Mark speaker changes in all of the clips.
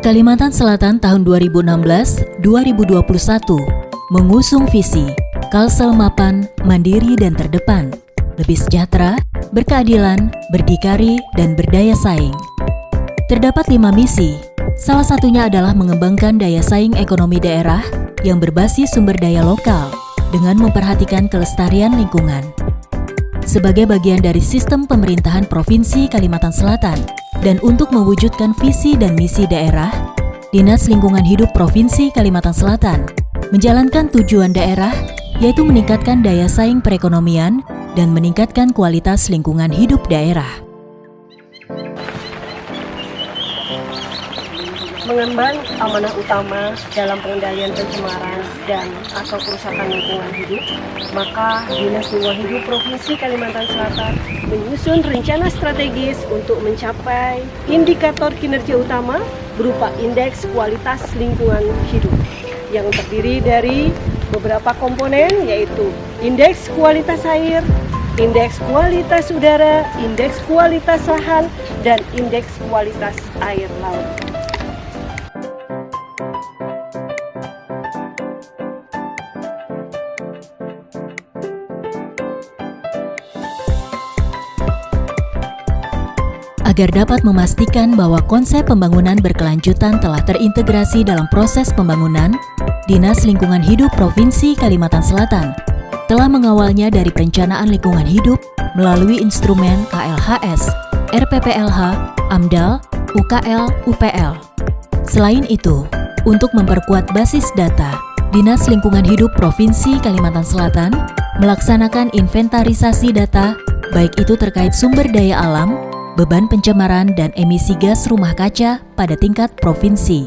Speaker 1: Kalimantan Selatan tahun 2016-2021 mengusung visi Kalsel mapan, mandiri dan terdepan, lebih sejahtera, berkeadilan, berdikari, dan berdaya saing. Terdapat 5 misi, salah satunya adalah mengembangkan daya saing ekonomi daerah yang berbasis sumber daya lokal dengan memperhatikan kelestarian lingkungan. Sebagai bagian dari sistem pemerintahan Provinsi Kalimantan Selatan dan untuk mewujudkan visi dan misi daerah, Dinas Lingkungan Hidup Provinsi Kalimantan Selatan menjalankan tujuan daerah yaitu meningkatkan daya saing perekonomian dan meningkatkan kualitas lingkungan hidup daerah.
Speaker 2: Mengemban amanah utama dalam pengendalian pencemaran dan atau kerusakan lingkungan hidup, maka Dinas Lingkungan Hidup Provinsi Kalimantan Selatan menyusun rencana strategis untuk mencapai indikator kinerja utama berupa indeks kualitas lingkungan hidup yang terdiri dari beberapa komponen, yaitu indeks kualitas air, indeks kualitas udara, indeks kualitas lahan, dan indeks kualitas air laut.
Speaker 1: Agar dapat memastikan bahwa konsep pembangunan berkelanjutan telah terintegrasi dalam proses pembangunan, Dinas Lingkungan Hidup Provinsi Kalimantan Selatan telah mengawalnya dari perencanaan lingkungan hidup melalui instrumen KLHS, RPPLH, AMDAL, UKL, UPL. Selain itu, untuk memperkuat basis data, Dinas Lingkungan Hidup Provinsi Kalimantan Selatan melaksanakan inventarisasi data, baik itu terkait sumber daya alam, beban pencemaran, dan emisi gas rumah kaca pada tingkat provinsi.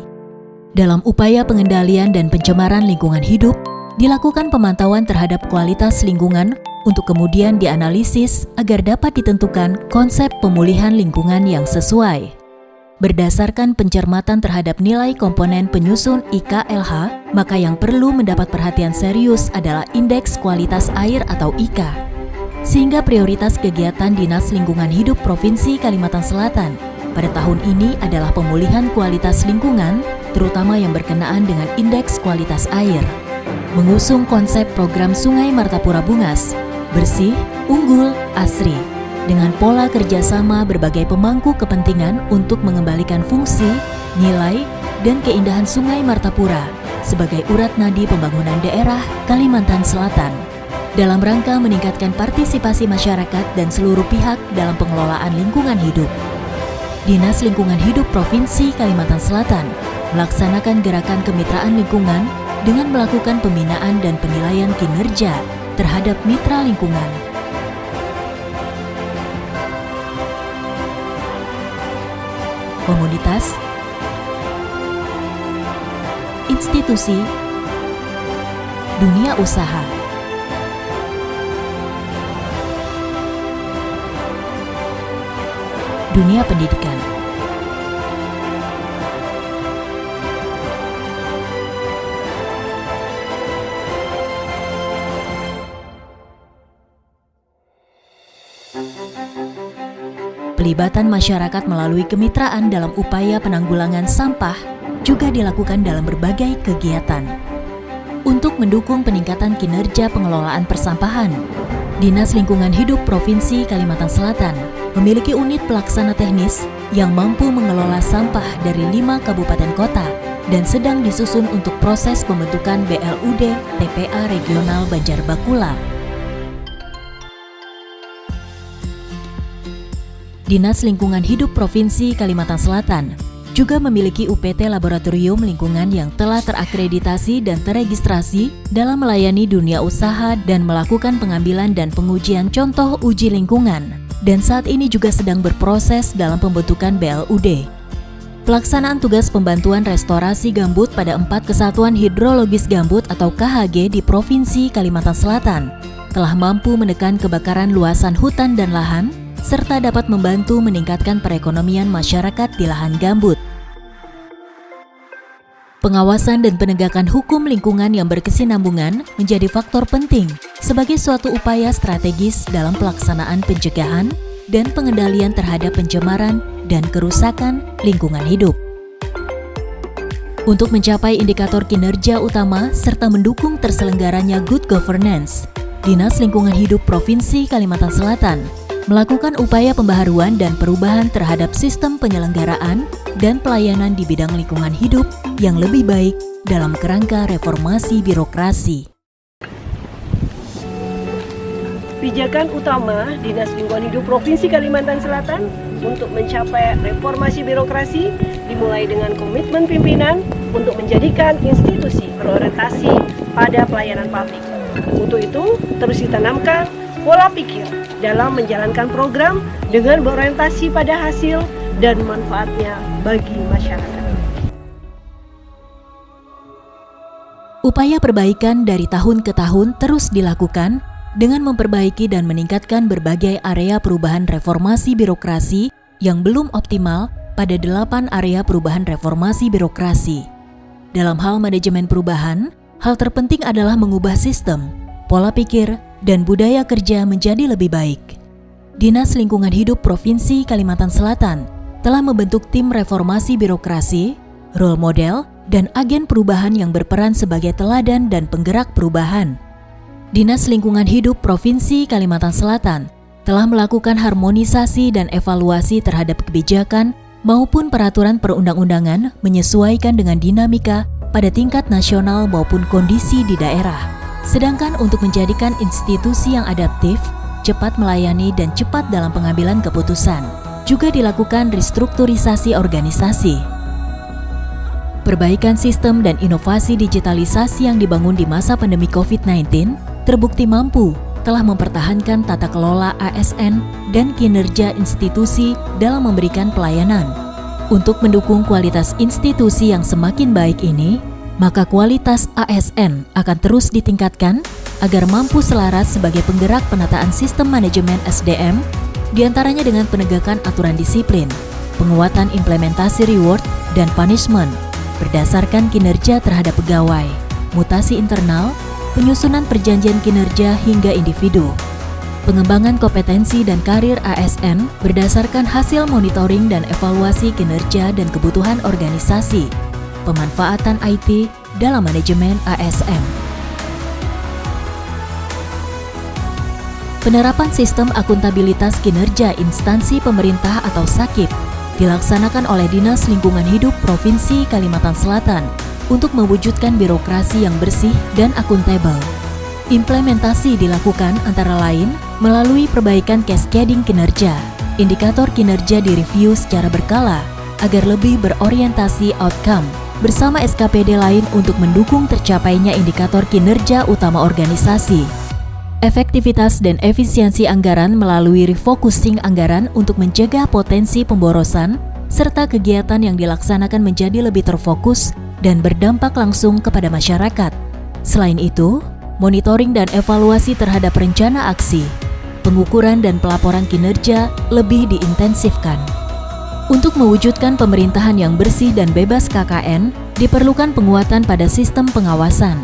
Speaker 1: Dalam upaya pengendalian dan pencemaran lingkungan hidup, dilakukan pemantauan terhadap kualitas lingkungan untuk kemudian dianalisis agar dapat ditentukan konsep pemulihan lingkungan yang sesuai. Berdasarkan pencermatan terhadap nilai komponen penyusun IKLH, maka yang perlu mendapat perhatian serius adalah indeks kualitas air atau IKA. Sehingga prioritas kegiatan Dinas Lingkungan Hidup Provinsi Kalimantan Selatan pada tahun ini adalah pemulihan kualitas lingkungan, terutama yang berkenaan dengan indeks kualitas air. Mengusung konsep program Sungai Martapura Bungas, bersih, unggul, asri, dengan pola kerjasama berbagai pemangku kepentingan untuk mengembalikan fungsi, nilai, dan keindahan Sungai Martapura sebagai urat nadi pembangunan daerah Kalimantan Selatan. Dalam rangka meningkatkan partisipasi masyarakat dan seluruh pihak dalam pengelolaan lingkungan hidup, Dinas Lingkungan Hidup Provinsi Kalimantan Selatan melaksanakan gerakan kemitraan lingkungan dengan melakukan pembinaan dan penilaian kinerja terhadap mitra lingkungan. Komunitas, institusi, dunia usaha, dunia pendidikan. Pelibatan masyarakat melalui kemitraan dalam upaya penanggulangan sampah juga dilakukan dalam berbagai kegiatan. Untuk mendukung peningkatan kinerja pengelolaan persampahan, Dinas Lingkungan Hidup Provinsi Kalimantan Selatan memiliki unit pelaksana teknis yang mampu mengelola sampah dari 5 kabupaten kota dan sedang disusun untuk proses pembentukan BLUD TPA Regional Banjar Bakula. Dinas Lingkungan Hidup Provinsi Kalimantan Selatan juga memiliki UPT Laboratorium Lingkungan yang telah terakreditasi dan teregistrasi dalam melayani dunia usaha dan melakukan pengambilan dan pengujian contoh uji lingkungan, dan saat ini juga sedang berproses dalam pembentukan BLUD. Pelaksanaan tugas pembantuan restorasi gambut pada 4 Kesatuan Hidrologis Gambut atau KHG di Provinsi Kalimantan Selatan telah mampu menekan kebakaran luasan hutan dan lahan, serta dapat membantu meningkatkan perekonomian masyarakat di lahan gambut. Pengawasan dan penegakan hukum lingkungan yang berkesinambungan menjadi faktor penting sebagai suatu upaya strategis dalam pelaksanaan pencegahan dan pengendalian terhadap pencemaran dan kerusakan lingkungan hidup. Untuk mencapai indikator kinerja utama serta mendukung terselenggaranya good governance, Dinas Lingkungan Hidup Provinsi Kalimantan Selatan melakukan upaya pembaharuan dan perubahan terhadap sistem penyelenggaraan dan pelayanan di bidang lingkungan hidup yang lebih baik dalam kerangka reformasi birokrasi.
Speaker 2: Pijakan utama Dinas Lingkungan Hidup Provinsi Kalimantan Selatan untuk mencapai reformasi birokrasi dimulai dengan komitmen pimpinan untuk menjadikan institusi berorientasi pada pelayanan publik. Untuk itu, terus ditanamkan pola pikir dalam menjalankan program dengan berorientasi pada hasil dan manfaatnya bagi masyarakat.
Speaker 1: Upaya perbaikan dari tahun ke tahun terus dilakukan dengan memperbaiki dan meningkatkan berbagai area perubahan reformasi birokrasi yang belum optimal pada 8 area perubahan reformasi birokrasi. Dalam hal manajemen perubahan, hal terpenting adalah mengubah sistem, pola pikir, dan budaya kerja menjadi lebih baik. Dinas Lingkungan Hidup Provinsi Kalimantan Selatan telah membentuk tim reformasi birokrasi, role model, dan agen perubahan yang berperan sebagai teladan dan penggerak perubahan. Dinas Lingkungan Hidup Provinsi Kalimantan Selatan telah melakukan harmonisasi dan evaluasi terhadap kebijakan maupun peraturan perundang-undangan menyesuaikan dengan dinamika pada tingkat nasional maupun kondisi di daerah. Sedangkan untuk menjadikan institusi yang adaptif, cepat melayani dan cepat dalam pengambilan keputusan, juga dilakukan restrukturisasi organisasi. Perbaikan sistem dan inovasi digitalisasi yang dibangun di masa pandemi COVID-19 terbukti mampu telah mempertahankan tata kelola ASN dan kinerja institusi dalam memberikan pelayanan. Untuk mendukung kualitas institusi yang semakin baik ini, maka kualitas ASN akan terus ditingkatkan agar mampu selaras sebagai penggerak penataan sistem manajemen SDM, diantaranya dengan penegakan aturan disiplin, penguatan implementasi reward dan punishment berdasarkan kinerja terhadap pegawai, mutasi internal, penyusunan perjanjian kinerja hingga individu, pengembangan kompetensi dan karir ASN berdasarkan hasil monitoring dan evaluasi kinerja dan kebutuhan organisasi, pemanfaatan IT dalam manajemen ASN. Penerapan sistem akuntabilitas kinerja instansi pemerintah atau SAKIP dilaksanakan oleh Dinas Lingkungan Hidup Provinsi Kalimantan Selatan untuk mewujudkan birokrasi yang bersih dan akuntabel. Implementasi dilakukan antara lain melalui perbaikan cascading kinerja, indikator kinerja direview secara berkala agar lebih berorientasi outcome, bersama SKPD lain untuk mendukung tercapainya indikator kinerja utama organisasi. Efektivitas dan efisiensi anggaran melalui refocusing anggaran untuk mencegah potensi pemborosan, serta kegiatan yang dilaksanakan menjadi lebih terfokus dan berdampak langsung kepada masyarakat. Selain itu, monitoring dan evaluasi terhadap rencana aksi, pengukuran dan pelaporan kinerja lebih diintensifkan. Untuk mewujudkan pemerintahan yang bersih dan bebas KKN, diperlukan penguatan pada sistem pengawasan.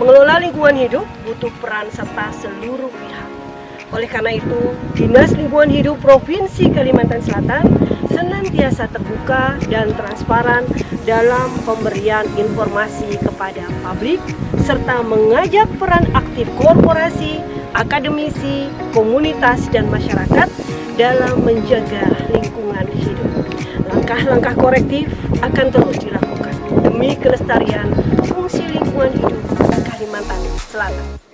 Speaker 2: Mengelola lingkungan hidup butuh peran serta seluruh pihak. Oleh karena itu, Dinas Lingkungan Hidup Provinsi Kalimantan Selatan senantiasa terbuka dan transparan dalam pemberian informasi kepada publik, serta mengajak peran aktif korporasi, akademisi, komunitas, dan masyarakat dalam menjaga lingkungan hidup. Langkah-langkah korektif akan terus dilakukan demi kelestarian fungsi lingkungan hidup Kalimantan Selatan.